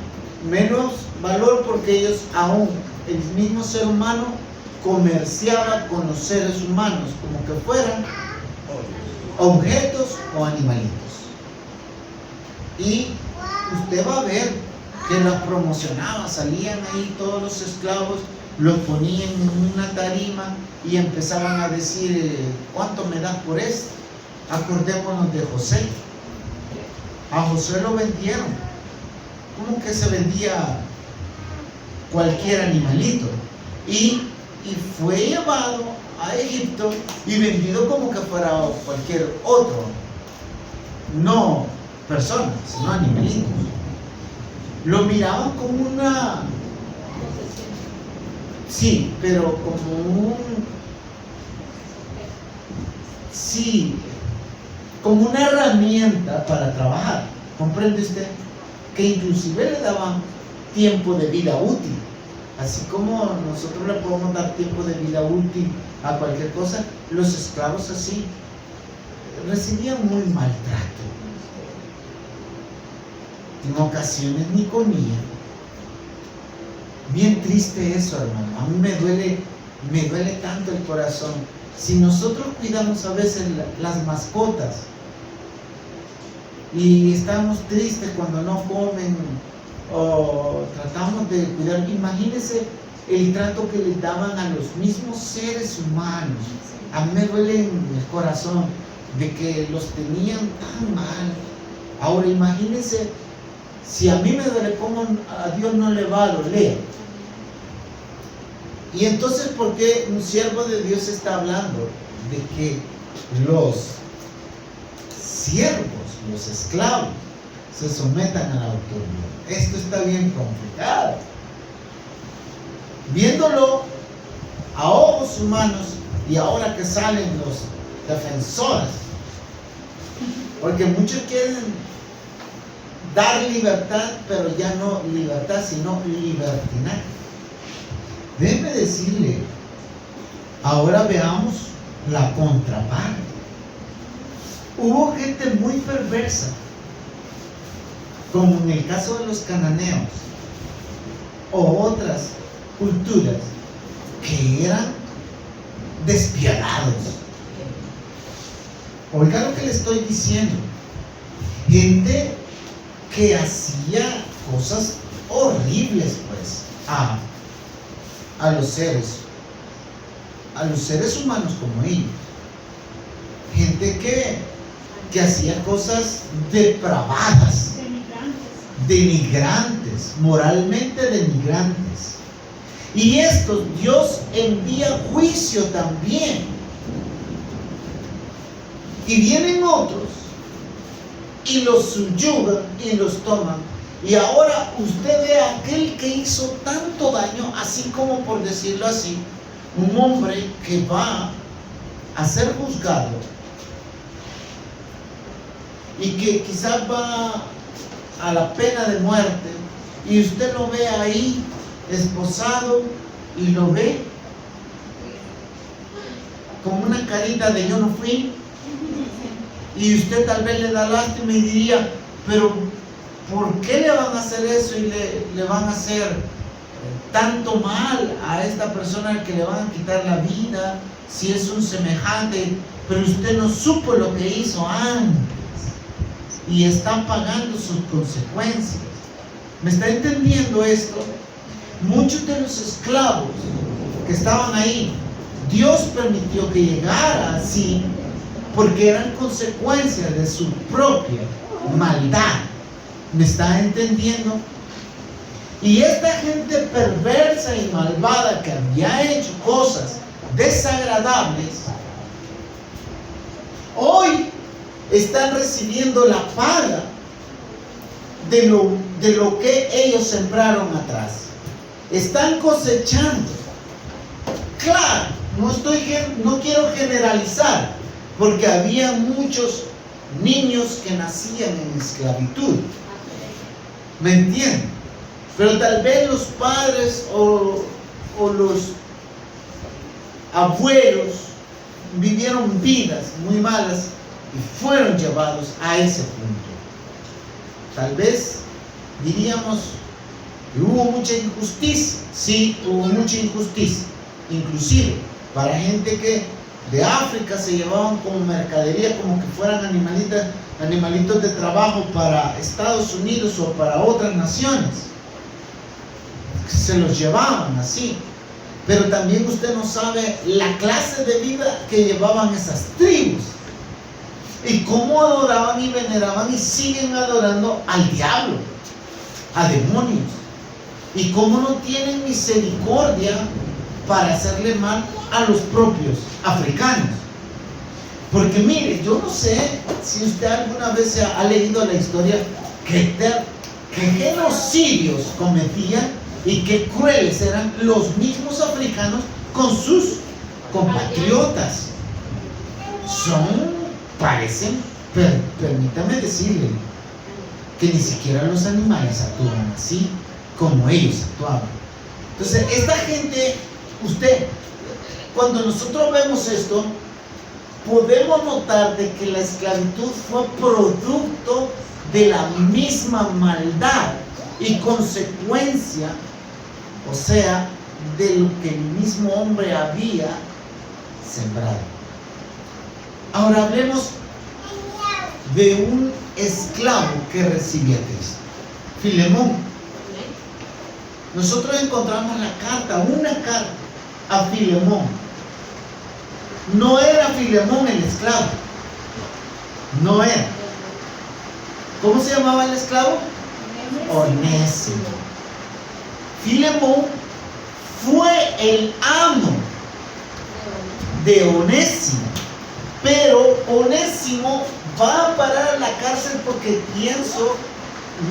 menos valor porque ellos, aún el mismo ser humano, comerciaba con los seres humanos como que fueran objetos o animalitos. Y usted va a ver que los promocionaba, salían ahí todos los esclavos, los ponían en una tarima y empezaban a decir, ¿cuánto me das por esto? Acordémonos de José. A José lo vendieron. ¿Cómo que se vendía cualquier animalito? Y fue llevado a Egipto y vendido como que fuera cualquier otro. No personas, sino animalitos. Lo miraban como una... Sí, pero como un... Sí, como una herramienta para trabajar. ¿Comprende usted? Que inclusive le daban tiempo de vida útil. Así como nosotros le podemos dar tiempo de vida útil a cualquier cosa, los esclavos así recibían muy maltrato. En ocasiones ni comían. Bien triste eso, hermano. A mí me duele tanto el corazón. Si nosotros cuidamos a veces las mascotas y estamos tristes cuando no comen o tratamos de cuidar, imagínense el trato que les daban a los mismos seres humanos. A mí me duele en el corazón de que los tenían tan mal. Ahora imagínense, si a mí me duele, ¿cómo a Dios no le va a doler? Y entonces, ¿por qué un siervo de Dios está hablando de que los siervos, los esclavos, se sometan a la autoridad? Esto está bien complicado. Viéndolo a ojos humanos, y ahora que salen los defensores, porque muchos quieren dar libertad, pero ya no libertad, sino libertinaje. Déjeme decirle, ahora veamos la contraparte. Hubo gente muy perversa, como en el caso de los cananeos o otras culturas que eran despiadados. Oiga lo que le estoy diciendo. Gente que hacía cosas horribles, pues, a los seres humanos como ellos. Gente que hacía cosas depravadas, denigrantes, moralmente denigrantes. Y estos Dios envía juicio también. Y vienen otros y los subyugan y los toman. Y ahora usted ve a aquel que hizo tanto daño, así como por decirlo así, un hombre que va a ser juzgado y que quizás va a la pena de muerte, y usted lo ve ahí esposado y lo ve con una carita de yo no fui, y usted tal vez le da lástima y diría, pero ¿por qué le van a hacer eso y le van a hacer tanto mal a esta persona que le van a quitar la vida si es un semejante? Pero usted no supo lo que hizo antes y está pagando sus consecuencias. ¿Me está entendiendo esto? Muchos de los esclavos que estaban ahí, Dios permitió que llegara así porque eran consecuencias de su propia maldad. ¿Me está entendiendo? Y esta gente perversa y malvada que había hecho cosas desagradables, hoy están recibiendo la paga de lo que ellos sembraron atrás. Están cosechando. Claro, no quiero generalizar, porque había muchos niños que nacían en esclavitud. ¿Me entienden? Pero tal vez los padres o los abuelos vivieron vidas muy malas y fueron llevados a ese punto. Tal vez diríamos que hubo mucha injusticia. Sí, hubo mucha injusticia. Inclusive para gente que de África se llevaban como mercadería, como que fueran animalitos de trabajo para Estados Unidos o para otras naciones. Se los llevaban así. Pero también usted no sabe la clase de vida que llevaban esas tribus y cómo adoraban y veneraban y siguen adorando al diablo, a demonios, y cómo no tienen misericordia para hacerle mal a los propios africanos. Porque mire, yo no sé si usted alguna vez ha leído la historia que genocidios cometían y qué crueles eran los mismos africanos con sus compatriotas. Parecen, permítame decirle, que ni siquiera los animales actúan así como ellos actuaban. Entonces, esta gente, cuando nosotros vemos esto, podemos notar de que la esclavitud fue producto de la misma maldad y consecuencia, o sea, de lo que el mismo hombre había sembrado. Ahora hablemos de un esclavo que recibía a Cristo, Filemón. Nosotros encontramos una carta a Filemón. No era Filemón el esclavo, no era. ¿Cómo se llamaba el esclavo? Onésimo. Filemón fue el amo de Onésimo, pero Onésimo va a parar a la cárcel porque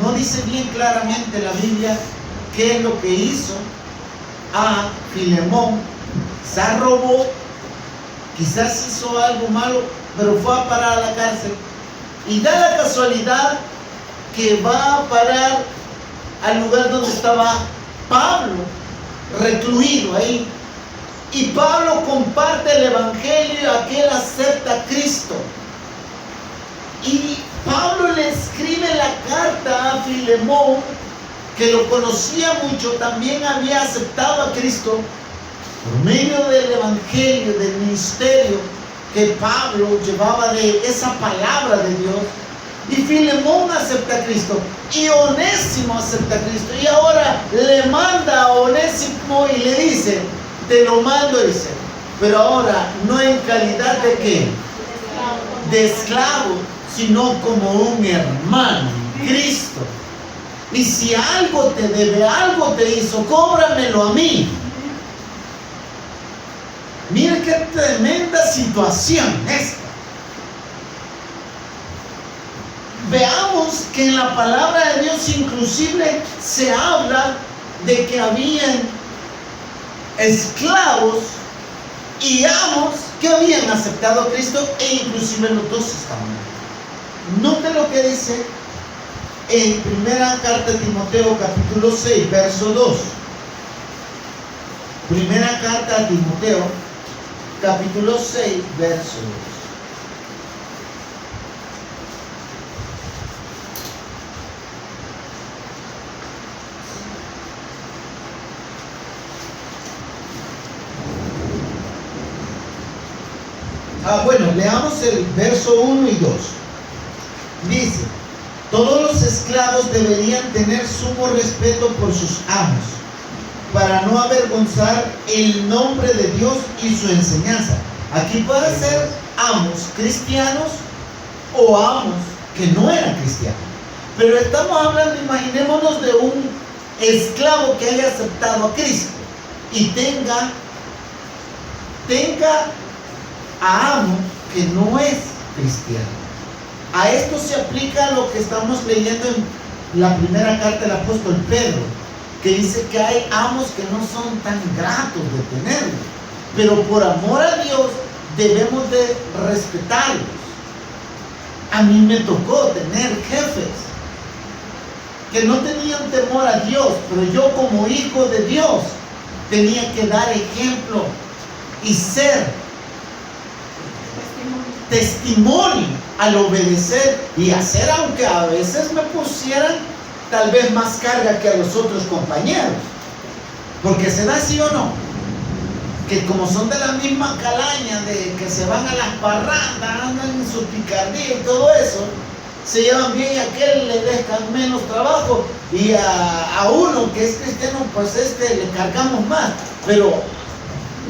no dice bien claramente la Biblia qué es lo que hizo a Filemón. Se robó, quizás hizo algo malo, pero fue a parar a la cárcel. Y da la casualidad que va a parar al lugar donde estaba Pablo, recluido ahí. Y Pablo comparte el evangelio, aquel acepta a Cristo. Y Pablo le escribe la carta a Filemón, que lo conocía mucho, también había aceptado a Cristo por medio del evangelio, del ministerio que Pablo llevaba de esa palabra de Dios. Y Filemón acepta a Cristo y Onésimo acepta a Cristo, y ahora le manda a Onésimo y le dice: te lo mando, dice, pero ahora no en calidad de ¿qué? De esclavo, sino como un hermano en Cristo. Y si algo te debe, algo te hizo, cóbramelo a mí. Mire qué tremenda situación esta. Veamos que en la palabra de Dios inclusive se habla de que habían esclavos y amos que habían aceptado a Cristo, e inclusive los dos estaban. Note lo que dice en primera carta de Timoteo capítulo 6 verso 2. Primera carta a Timoteo capítulo 6 verso 2. Bueno, leamos el verso 1 y 2. Dice: todos los esclavos deberían tener sumo respeto por sus amos, para no avergonzar el nombre de Dios y su enseñanza. Aquí puede ser amos cristianos o amos que no eran cristianos. Pero estamos hablando, imaginémonos de un esclavo que haya aceptado a Cristo y tenga a amo que no es cristiano. A esto se aplica lo que estamos leyendo en la primera carta del apóstol Pedro, que dice que hay amos que no son tan gratos de tenerlos, pero por amor a Dios debemos de respetarlos. A mí me tocó tener jefes que no tenían temor a Dios, pero yo como hijo de Dios tenía que dar ejemplo y ser testimonio al obedecer y hacer, aunque a veces me pusieran tal vez más carga que a los otros compañeros, porque se da así o no, que como son de la misma calaña, de que se van a las parrandas, andan en su picardía y todo eso, se llevan bien, y a aquel le dejan menos trabajo, y a uno que es cristiano, pues le cargamos más, pero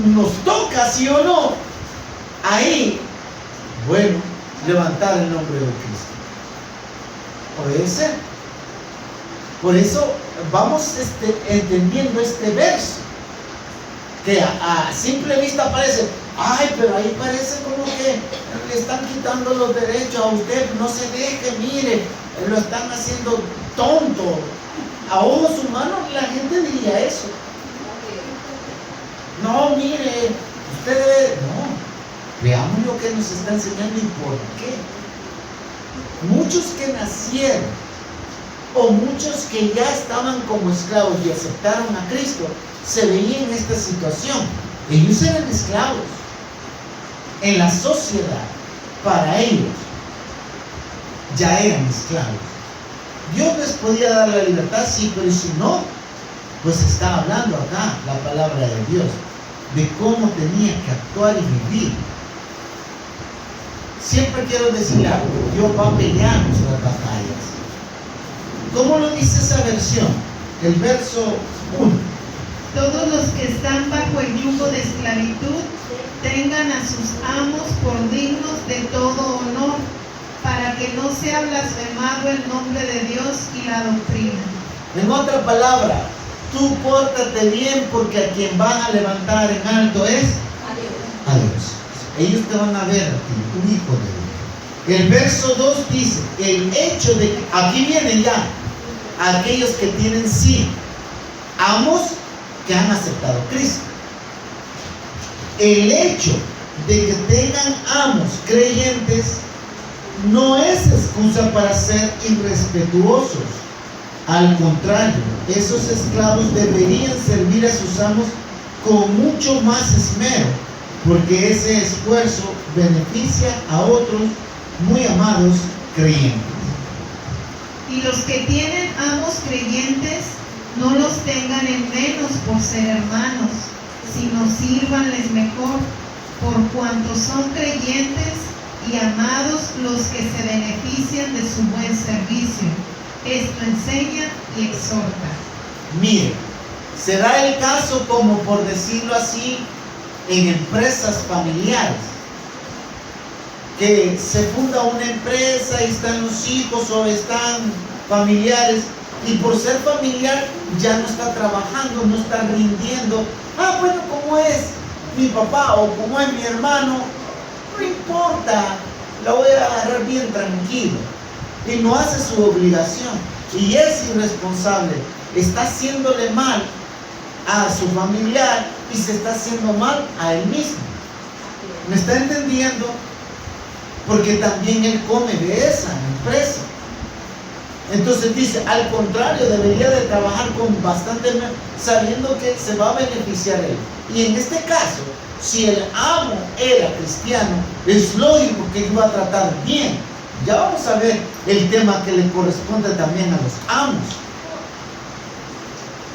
nos toca, sí o no, ahí, bueno, levantar el nombre de Cristo, obedecer. Por eso vamos entendiendo este verso, que a simple vista parece, ay, pero ahí parece como que le están quitando los derechos a usted, no se deje, mire, lo están haciendo tonto. A ojos humanos la gente diría eso. No, mire, usted debe, no, veamos lo que nos está enseñando y por qué. Muchos que nacieron o muchos que ya estaban como esclavos y aceptaron a Cristo, se veían en esta situación. Ellos eran esclavos en la sociedad. Para ellos ya eran esclavos. Dios les podía dar la libertad, sí, pero si no, pues está hablando acá la palabra de Dios de cómo tenía que actuar y vivir. Siempre quiero decir algo: Dios va a pelear nuestras batallas. ¿Cómo lo dice esa versión? El verso 1. Todos los que están bajo el yugo de esclavitud tengan a sus amos por dignos de todo honor, para que no sea blasfemado el nombre de Dios y la doctrina. En otra palabra, tú pórtate bien, porque a quien van a levantar en alto es a Dios. Ellos te van a ver a ti, un hijo de Dios. El verso 2 dice, el hecho de que, aquí vienen ya aquellos que tienen sí amos que han aceptado a Cristo. El hecho de que tengan amos creyentes no es excusa para ser irrespetuosos. Al contrario, esos esclavos deberían servir a sus amos con mucho más esmero, porque ese esfuerzo beneficia a otros muy amados creyentes. Y los que tienen amos creyentes, no los tengan en menos por ser hermanos, sino sírvanles mejor, por cuanto son creyentes y amados los que se benefician de su buen servicio. Esto enseña y exhorta. Mire, se da el caso, como por decirlo así, en empresas familiares, que se funda una empresa y están los hijos o están familiares, y por ser familiar ya no está trabajando, no está rindiendo. Bueno, como es mi papá o como es mi hermano, no importa, la voy a agarrar bien tranquilo. Y no hace su obligación y es irresponsable, está haciéndole mal a su familiar y se está haciendo mal a él mismo. ¿Me está entendiendo? Porque también él come de esa empresa. Entonces dice, al contrario, debería de trabajar con bastante, sabiendo que se va a beneficiar él. Y en este caso, si el amo era cristiano, es lógico que iba a tratar bien. Ya vamos a ver el tema que le corresponde también a los amos.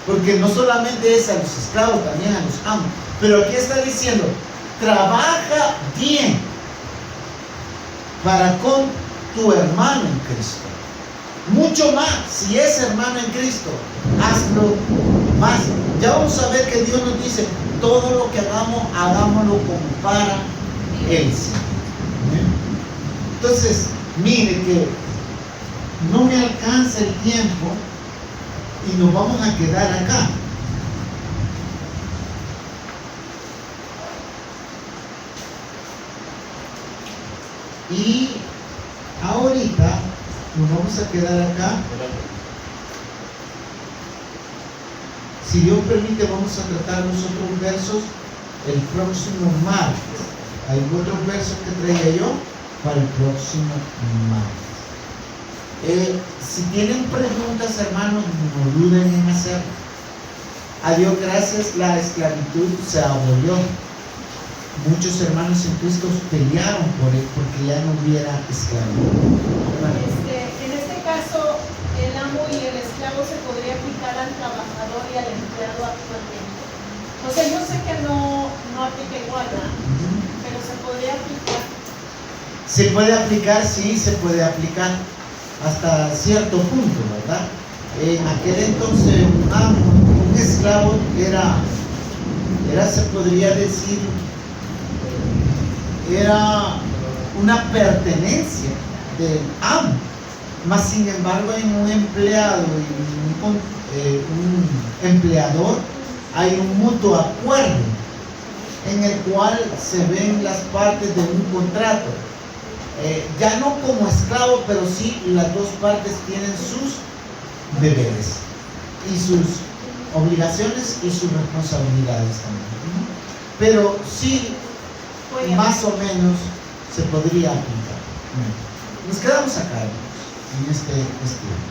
Porque no solamente es a los esclavos, también a los amos. Pero aquí está diciendo, trabaja bien para con tu hermano en Cristo. Mucho más, si es hermano en Cristo, hazlo más. Ya vamos a ver que Dios nos dice, todo lo que hagamos, hagámoslo como para Él. Entonces, mire que no me alcanza el tiempo y nos vamos a quedar acá. Y ahorita nos vamos a quedar acá. Si Dios permite, vamos a tratar los otros versos el próximo martes. Hay otros versos que traía yo para el próximo martes. Si tienen preguntas, hermanos, no duden en hacerlo. A Dios gracias, la esclavitud se abolió. Muchos hermanos en Cristo pelearon por él porque ya no hubiera esclavitud. En este caso, el amo y el esclavo se podría aplicar al trabajador y al empleado actualmente. O sea, yo sé que no aplica igual, ¿verdad? Pero se podría aplicar. Se puede aplicar, sí, se puede aplicar hasta cierto punto, ¿verdad? En aquel entonces un amo, un esclavo era, se podría decir, era una pertenencia del amo. Mas sin embargo, en un empleado y un empleador hay un mutuo acuerdo en el cual se ven las partes de un contrato. Ya no como esclavo, pero sí las dos partes tienen sus deberes y sus obligaciones y sus responsabilidades también. Pero sí, más o menos se podría aplicar. Nos quedamos acá en este estudio.